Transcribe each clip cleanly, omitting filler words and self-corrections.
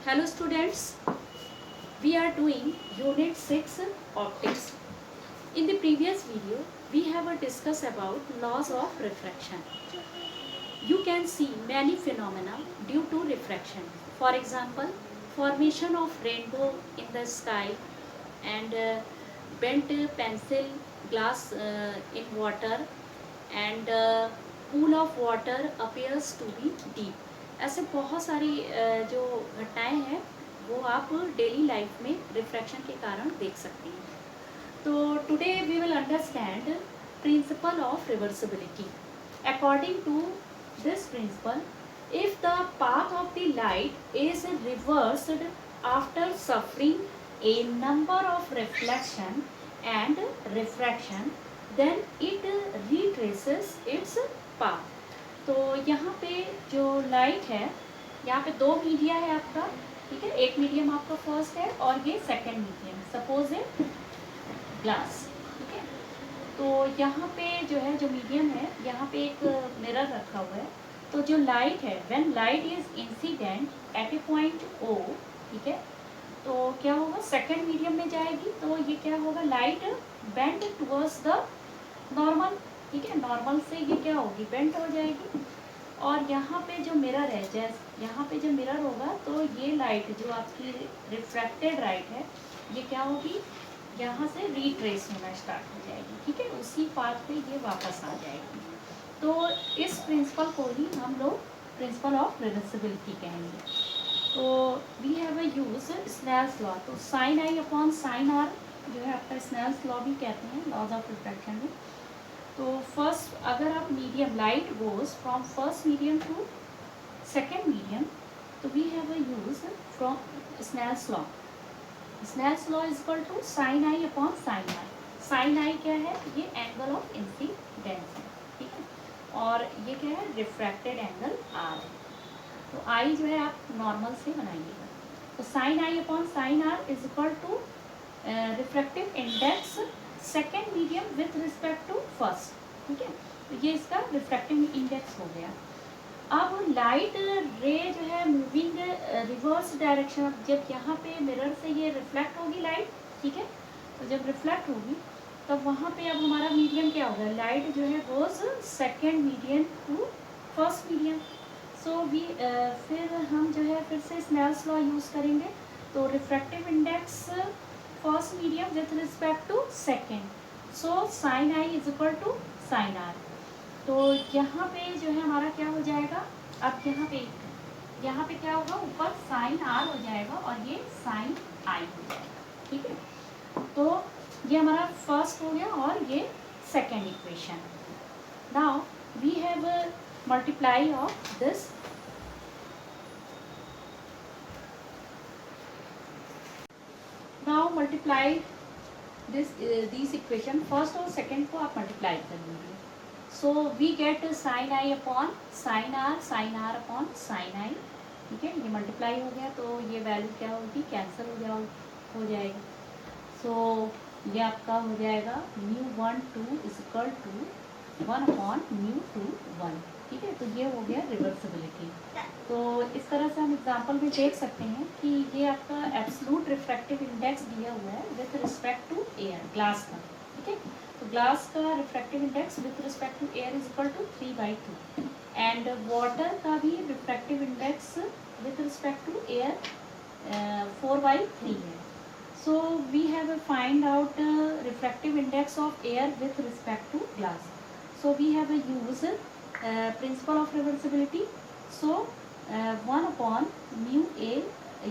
Hello students, we are doing Unit 6 Optics. In the previous video, we have discussed about laws of refraction. You can see many phenomena due to refraction. For example, formation of rainbow in the sky and bent pencil glass in water and pool of water appears to be deep. ऐसे बहुत सारी जो घटनाएं हैं वो आप daily life में refraction के कारण देख सकते हैं. तो today we will understand principle of reversibility. According to this principle, if the path of the light is reversed after suffering a number of reflection and refraction, then it retraces its path. तो यहाँ पे जो light है, यहाँ पे दो media है आपका, ठीक है. एक मीडियम आपका फर्स्ट है और ये सेकंड मीडियम, सपोज है ग्लास, ठीक है. तो यहाँ पे जो है जो मीडियम है, यहाँ पे एक मिरर रखा हुआ है. तो जो लाइट है, when light is incident at a point O, ठीक है, तो क्या होगा, सेकंड मीडियम में जाएगी. तो ये क्या होगा, light bend towards the normal, ठीक है. नॉर्मल से ये क्या होगी, बेंड हो जाएगी. और यहाँ पे जो मिरर है, जैसे यहाँ पे जो मिरर होगा, तो ये लाइट जो आपकी रिफ्रैक्टेड लाइट है, ये क्या होगी, यहाँ से रीट्रेस होना स्टार्ट हो जाएगी, ठीक है. उसी पाथ पे ये वापस आ जाएगी. तो इस प्रिंसिपल को ही हम लोग प्रिंसिपल ऑफ रिवर्सिबिलिटी कहेंगे. तो we have a use Snell's law. तो sine i upon sine r जो है आपका स्नेल्स लॉ भी कहते हैं लॉज ऑफ रिफ्रैक्शन में. तो फर्स्ट, अगर आप medium, light goes from first medium to second medium, तो we have a use from Snell's law. Snell's law is equal to sine i upon sine r. Sine i क्या है, ये angle of incidence है, ठीक है. और ये क्या है, रिफ्रैक्टेड एंगल आर है. तो आई जो है आप नॉर्मल से बनाइएगा. तो sine i upon sine r is equal to refractive index second medium with respect to first, ठीक है. तो ये इसका रिफ्रैक्टिव इंडेक्स हो गया. अब लाइट रे जो है मूविंग रिवर्स डायरेक्शन, जब यहाँ पे मिरर से ये रिफ्लेक्ट होगी लाइट, ठीक है. तो जब रिफ्लेक्ट होगी तब वहाँ पे अब हमारा मीडियम क्या होगा, लाइट जो है goes second medium to first medium. So we फिर हम जो है फिर से स्नेल्स लॉ यूज़ करेंगे. तो refractive index first medium with respect to second, so sine i is equal to sine r. तो यहाँ पे जो है हमारा क्या हो जाएगा, अब यहाँ पे क्या होगा, ऊपर साइन आर हो जाएगा और ये साइन आई हो जाएगा, ठीक है. तो ये हमारा फर्स्ट हो गया और ये second equation. Now we have multiply of this. Now multiply this equation, first और सेकेंड को आप मल्टीप्लाई कर लीजिए. So we get sine i upon sine r upon sine i, ठीक है. ये मल्टीप्लाई हो गया तो ये वैल्यू क्या होगी, कैंसिल हो जाएगी. सो ये आपका हो जाएगा mu 1 2 is equal to 1 upon mu 2 1, ठीक है. तो ये हो गया रिवर्सिबिलिटी. तो इस तरह से हम एग्जांपल में देख सकते हैं कि ये आपका एब्सोल्यूट रिफ्रैक्टिव इंडेक्स दिया हुआ है with respect to air, glass का, ठीक है. तो ग्लास का refractive index with respect to air is equal to 3/2 and water का भी refractive index with respect to air 4/3 है. So we have find out refractive index of air with respect to glass. So we have a use principle of reversibility. So 1 upon mu a,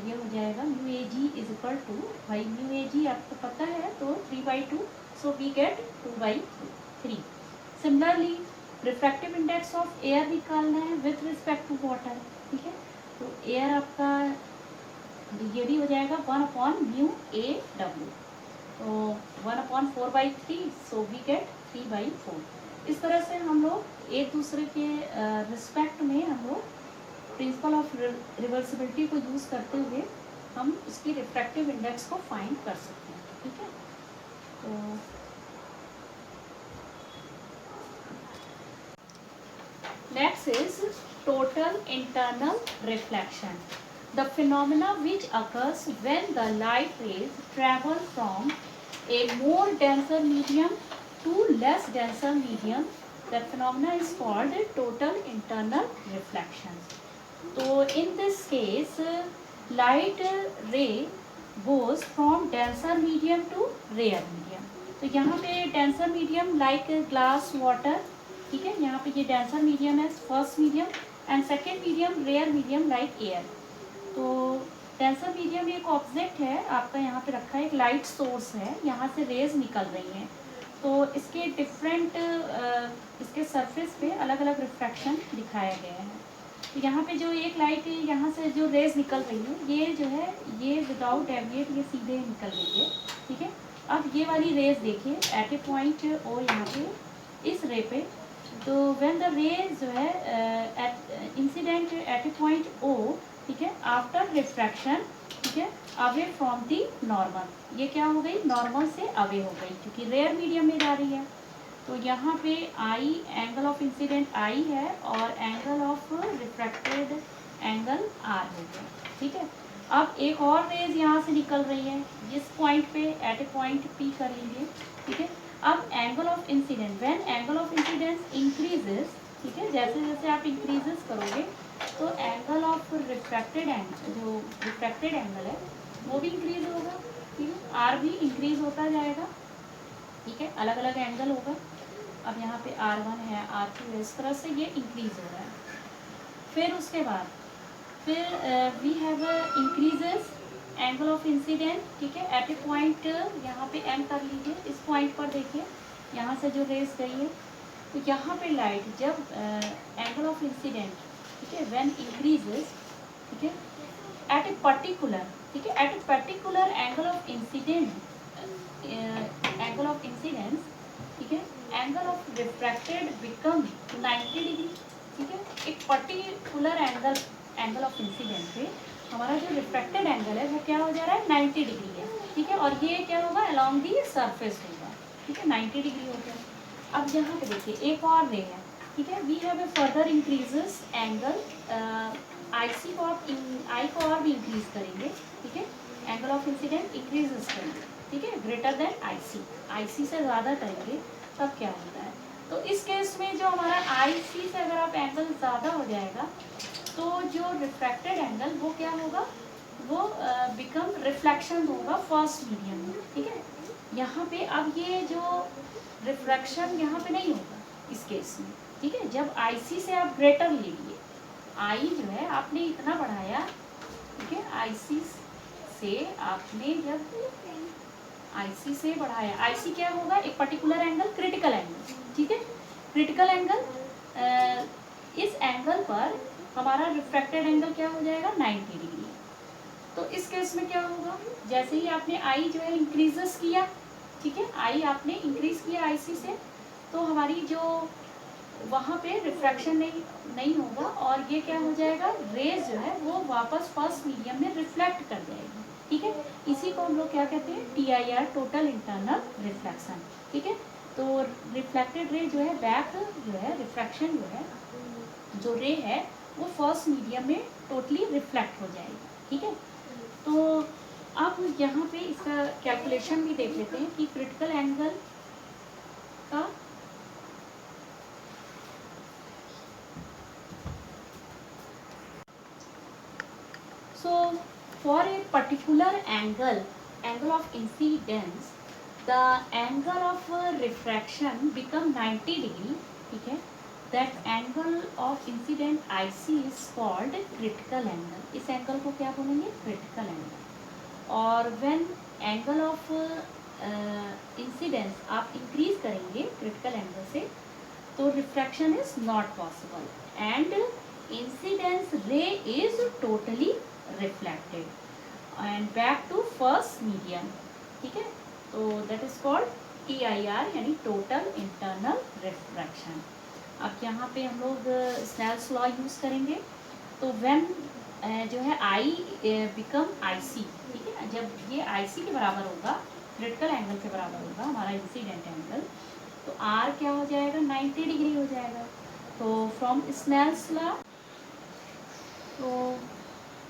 ये हो जाएगा mu a g is equal to, भाई mu a g आपको पता है तो 3/2, so we get 2/3. Similarly refractive index of air निकालना है with respect to water, ठीक है. तो air आपका ये भी हो जाएगा 1 अपॉन म्यू ए डब्ल्यू. तो 1 अपॉन 4/3, सो वी गेट 3/4. इस तरह से हम लोग एक दूसरे के रिस्पेक्ट में हम लोग प्रिंसिपल ऑफ रिवर्सिबिलिटी को यूज़ करते हुए हम इसकी रिफ्रैक्टिव इंडेक्स को फाइंड कर सकते हैं, ठीक है. तो next is total internal reflection. the phenomena which occurs when the light rays travel from a more denser medium to less denser medium, that phenomena is called total internal reflection. So in this case light ray goes from denser medium to rare medium. तो यहाँ पे denser medium like glass water, ठीक है, यहाँ पे ये denser medium है first medium, and second medium rare medium like air. तो डेंसर मीडियम एक ऑब्जेक्ट है आपका, यहाँ पे रखा है, एक लाइट सोर्स है, यहाँ से रेज निकल रही हैं, तो इसके डिफरेंट इसके सरफेस पे अलग अलग रिफ्रैक्शन दिखाए गए हैं. तो यहाँ पे जो एक लाइट यहाँ से जो रेज निकल रही है, ये जो है ये विदाउट डेविएट ये सीधे निकल रही है, ठीक है. अब ये वाली रेज देखिए एट ए पॉइंट ओ, यहाँ पे इस रे पे, तो व्हेन द रेज जो है at incident at a point O, ठीक है, आफ्टर रिफ्रैक्शन, ठीक है, अवे फ्रॉम दी नॉर्मल, ये क्या हो गई, नॉर्मल से अवे हो गई क्योंकि रेयर मीडियम में जा रही है. तो यहाँ पे i angle of incident i है और angle of refracted angle r हो गया, ठीक है. अब एक और रेज यहाँ से निकल रही है जिस पॉइंट पे एट ए पॉइंट पी कर लीजिए, ठीक है. अब angle of incident, when angle of incidence increases, ठीक है, जैसे जैसे आप इंक्रीजेस करोगे तो एंगल ऑफ रिफ्रैक्टेड एंगल, जो रिफ्रैक्टेड एंगल है वो भी इंक्रीज होगा, ठीक है, आर भी इंक्रीज होता जाएगा, ठीक है, अलग अलग एंगल होगा. अब यहाँ पे R1 है, R2 है, इस तरह से ये इंक्रीज हो रहा है. फिर उसके बाद फिर we have increases angle of incident, ठीक है, एट ए पॉइंट, यहाँ पे M कर लीजिए, इस पॉइंट पर देखिए यहाँ से जो रेस गई है, तो यहाँ पे लाइट जब एंगल ऑफ इंसिडेंट, ठीक है, व्हेन इंक्रीजेस, ठीक है, एट ए पर्टिकुलर, ठीक है, at a particular angle of incident, angle of incidence, ठीक है, angle of refracted become 90 degree, ठीक है. एक पर्टिकुलर एंगल ऑफ इंसिडेंट पे हमारा जो रिफ्रैक्टेड एंगल है वो क्या हो जा रहा है, 90 डिग्री है, ठीक है, और ये क्या होगा, अलोंग दी सरफेस होगा, ठीक है, 90 डिग्री हो गया. अब यहाँ पे देखिए एक और रे है, ठीक है, we have a further increases angle, i को और भी इंक्रीज करेंगे, ठीक है, एंगल ऑफ इंसिडेंट इंक्रीजेस करेंगे, ठीक है, ग्रेटर देन आई सी से ज़्यादा करेंगे तब क्या होता है. तो इस केस में जो हमारा आई सी से अगर आप एंगल ज़्यादा हो जाएगा तो जो रिफ्रैक्टेड एंगल वो क्या होगा, वो बिकम रिफ्लेक्शन होगा फर्स्ट मीडियम में, ठीक है. यहाँ पे अब ये जो रिफ्रैक्शन यहाँ पे नहीं होगा इस केस में, ठीक है. जब आई सी से आप ग्रेटर ले लिए, आई जो है आपने इतना बढ़ाया, ठीक है, आई सी से आपने जब आईसी से बढ़ाया, आईसी क्या होगा, एक पर्टिकुलर एंगल, क्रिटिकल एंगल, ठीक है, क्रिटिकल एंगल, इस एंगल पर हमारा रिफ्रैक्टेड एंगल क्या हो जाएगा, 90 डिग्री. तो इस केस में क्या होगा, जैसे ही आपने आई जो है इंक्रीजेस किया, ठीक है, आई आपने इंक्रीज किया आईसी से, तो हमारी जो वहाँ पे रिफ्रैक्शन नहीं होगा और ये क्या हो जाएगा, रेज जो है वो वापस फर्स्ट मीडियम में रिफ्लेक्ट कर जाएगी, ठीक है. इसी को हम लोग क्या कहते हैं, TIR, टोटल इंटरनल रिफ्लेक्शन, ठीक है. तो रिफ्लेक्टेड रे जो है, बैक जो है रिफ्रैक्शन जो है, जो रे है वो फर्स्ट मीडियम में टोटली रिफ्लेक्ट हो जाएगी, ठीक है. तो अब यहाँ पे इसका कैलकुलेशन भी देख लेते हैं कि क्रिटिकल एंगल का so for a particular angle of incidence, the angle of refraction become 90 degree, ठीक है. That angle of incident IC is called critical angle. इस एंगल को क्या बोलेंगे, critical angle. और when angle of incidence आप increase करेंगे critical angle से, तो refraction is not possible and incidence ray is totally reflected and back to first medium, ठीक है. तो that is called TIR, यानी total internal refraction. अब यहाँ पे हम लोग स्नेल्स लॉ यूज़ करेंगे. तो व्हेन जो है I बिकम IC, ठीक है, जब ये IC के बराबर होगा, क्रिटिकल एंगल के बराबर होगा हमारा इंसिडेंट एंगल, तो R क्या हो जाएगा, 90 डिग्री हो जाएगा. तो फ्रॉम स्नेल्स लॉ, तो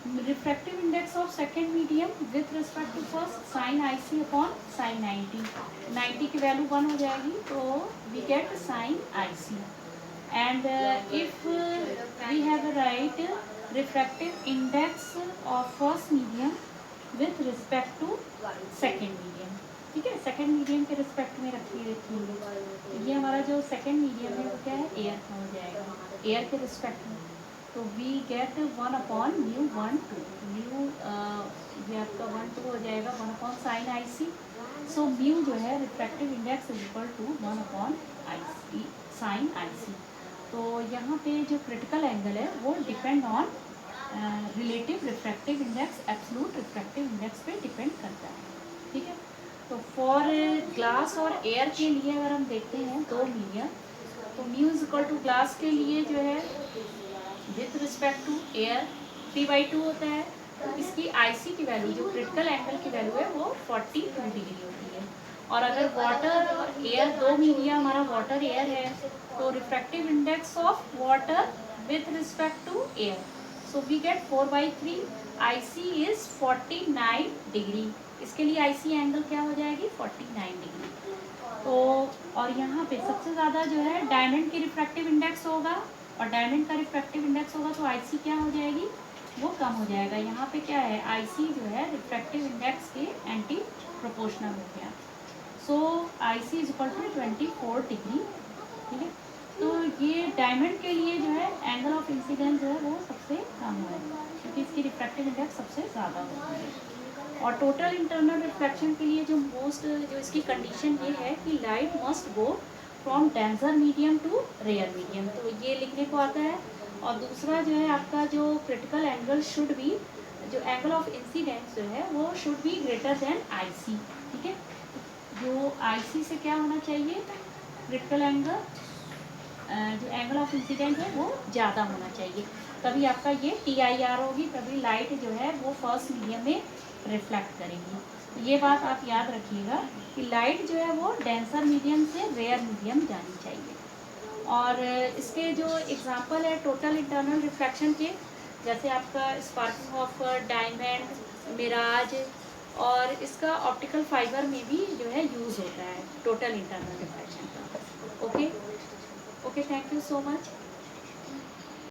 refractive index of second medium with respect to first sine i c upon sine 90 की वैल्यू 1 हो जाएगी, तो we get sine i c. And if we have a right refractive index of first medium with respect to second medium, ठीक है, second medium के respect में रखिए. ये हमारा जो सेकेंड मीडियम है वो क्या है, एयर का हो जाएगा, एयर के रिस्पेक्ट में. तो we get 1 upon mu 1 2 mu, ये आपका 1 2 हो जाएगा 1 upon sine i c. So mu जो है refractive index is equal to 1 upon i c sine i c. तो यहाँ पे जो क्रिटिकल एंगल है वो depend on relative refractive index, absolute refractive index पे डिपेंड करता है. ठीक है. तो फॉर ग्लास और एयर के लिए अगर हम देखते हैं दो मीडियम, तो mu is equal to glass के लिए जो है विथ रिस्पेक्ट टू एयर 3/2 होता है. तो इसकी आईसी की वैल्यू, जो क्रिटिकल एंगल की वैल्यू है, वो 42 डिग्री होती है. और अगर वाटर और एयर, दो मीडिया हमारा वाटर एयर है, तो refractive index of water with respect to air, so we get 4/3. I c is 49 degree. इसके लिए आईसी एंगल क्या हो जाएगी, 49 डिग्री. तो और यहाँ पे सबसे ज़्यादा जो है डायमंड की रिफ्रैक्टिव इंडेक्स होगा, और डायमंड का रिफ्रैक्टिव इंडेक्स होगा तो आईसी क्या हो जाएगी, वो कम हो जाएगा. यहाँ पे क्या है, आईसी जो है रिफ्रैक्टिव इंडेक्स के एंटी प्रोपोर्शनल हो गया. So IC is equal to 24 degree. ठीक है. तो ये डायमंड के लिए जो है एंगल ऑफ इंसिडेंस जो है वो सबसे कम है, क्योंकि इसकी रिफ्रैक्टिव इंडेक्स सबसे ज़्यादा होती है. और टोटल इंटरनल रिफ्लेक्शन के लिए जो इसकी कंडीशन ये है कि light must go from denser medium to rare medium, तो ये लिखने को आता है. और दूसरा जो है आपका जो क्रिटिकल एंगल शुड बी, जो एंगल ऑफ इंसिडेंस जो है वो should be greater than IC. ठीक है. जो आईसी से क्या होना चाहिए, क्रिटिकल एंगल, जो एंगल ऑफ इंसिडेंट है वो ज़्यादा होना चाहिए, तभी आपका ये TIR होगी, तभी लाइट जो है वो फर्स्ट मीडियम में रिफ्लेक्ट करेगी. तो ये बात आप याद रखिएगा कि लाइट जो है वो डेंसर मीडियम से रेयर मीडियम जानी चाहिए. और इसके जो एग्जांपल है टोटल इंटरनल रिफ्लेक्शन के, जैसे आपका स्पार्किंग ऑफ डायमंड, मिराज, और इसका ऑप्टिकल फाइबर में भी जो है यूज़ होता है टोटल इंटरनल रिफ्लेक्शन का. Okay, thank you so much.